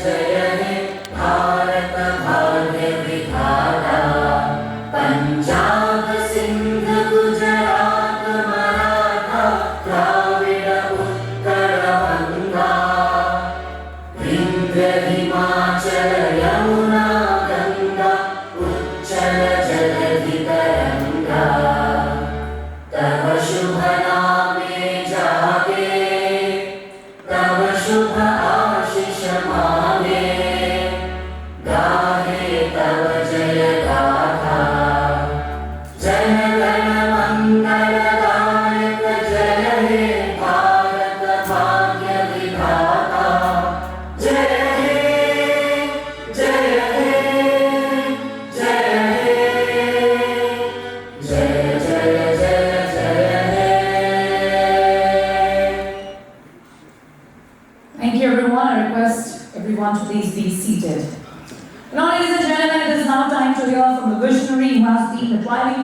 जय हे भारत भाग्य विधाता पंजाब सिंध गुजरात मराठा द्राविड उत्कल गंगा विंध्य हिमाचल यमुना गंगा उच्चल जलधि तरंगा तव शुभ नामे जागे तव शुभ आशीष मांगे गाहे तव जय गाथा जन गण मंगलदायक जय हे भारत भाग्य विधाता जय हे जय हे जय हे जय जय जय जय हे। Thank you, everyone. I request everyone to please be seated. Now, ladies and gentlemen, it is now time to hear from the visionary who has been the driving